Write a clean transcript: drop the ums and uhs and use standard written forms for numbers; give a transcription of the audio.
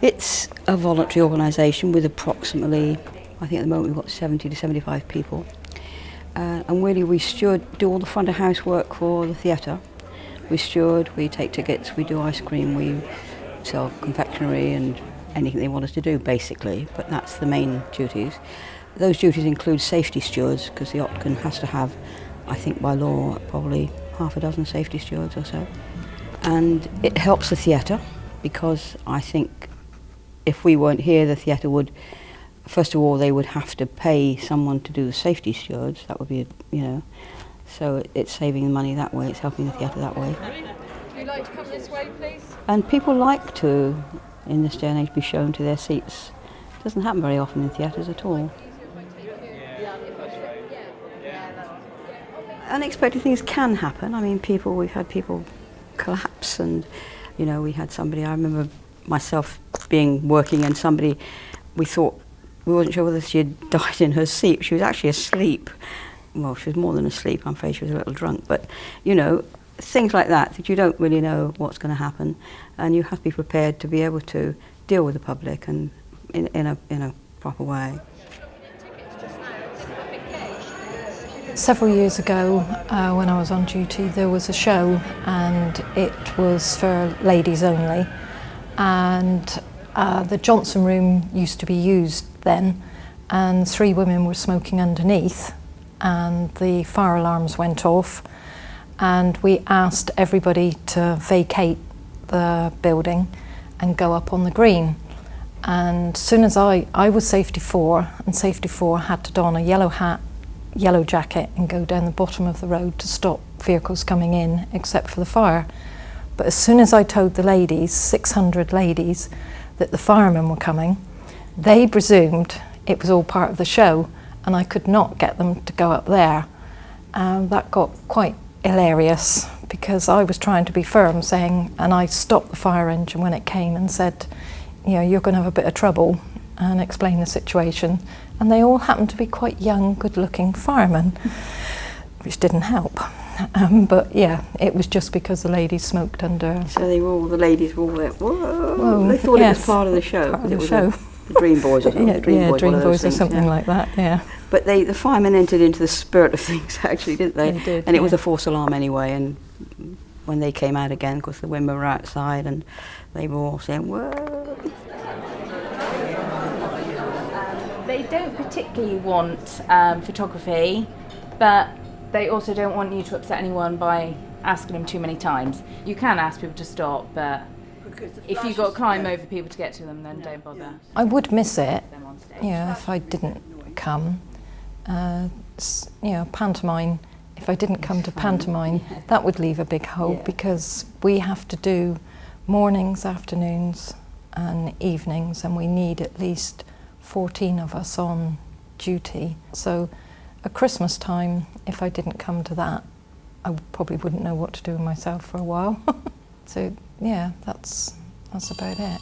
It's a voluntary organisation with approximately, I think at the moment we've got 70 to 75 people. And really we should do all the front of house work for the theatre. We take tickets, we do ice cream, we sell confectionery and anything they want us to do basically, but that's the main duties. Those duties include safety stewards, because the Octagon has to have, I think by law, probably half a dozen safety stewards or so. And it helps the theatre, because I think if we weren't here, the theatre would, first of all, they would have to pay someone to do the safety stewards. That would be, so it's saving the money that way, it's helping the theatre that way. Would you like to come this way, please? And people like to, in this day and age, be shown to their seats. It doesn't happen very often in theatres at all. Unexpected things can happen. I mean, we've had people collapse, and we had somebody, I remember myself working and somebody, we wasn't sure whether she had died in her seat. She was actually asleep. Well, she was more than asleep, I'm afraid she was a little drunk, but things like that you don't really know what's going to happen, and you have to be prepared to be able to deal with the public and in a proper way. Several years ago, when I was on duty, there was a show, and it was for ladies only. And the Johnson room used to be used then, and 3 women were smoking underneath, and the fire alarms went off, and we asked everybody to vacate the building and go up on the green. And as soon as I was safety 4, and safety 4 had to don a yellow hat, yellow jacket and go down the bottom of the road to stop vehicles coming in except for the fire. But as soon as I told the ladies, 600 ladies, that the firemen were coming, they presumed it was all part of the show, and I could not get them to go up there. That got quite hilarious, because I was trying to be firm, and I stopped the fire engine when it came and said, you're going to have a bit of trouble, and explain the situation. And they all happened to be quite young, good-looking firemen, which didn't help. But yeah, it was just because the ladies smoked under. So the ladies were all there. Whoa! They thought it was part of the show. Part of the show. The Dream Boys or something. Dream Boys or something like that. Yeah. But the firemen entered into the spirit of things, actually, didn't they? They did. And it was a false alarm anyway. And when they came out again, of course, the women were outside, and they were all saying, "Whoa!" They don't particularly want photography, but they also don't want you to upset anyone by asking them too many times. You can ask people to stop, but if you've got to climb over people to get to them, then don't bother. I would miss it, if I didn't come. Pantomime, if I didn't come to pantomime, that would leave a big hole, because we have to do mornings, afternoons and evenings, and we need at least 14 of us on duty. So at Christmas time, if I didn't come to that, I probably wouldn't know what to do with myself for a while. So yeah, that's about it.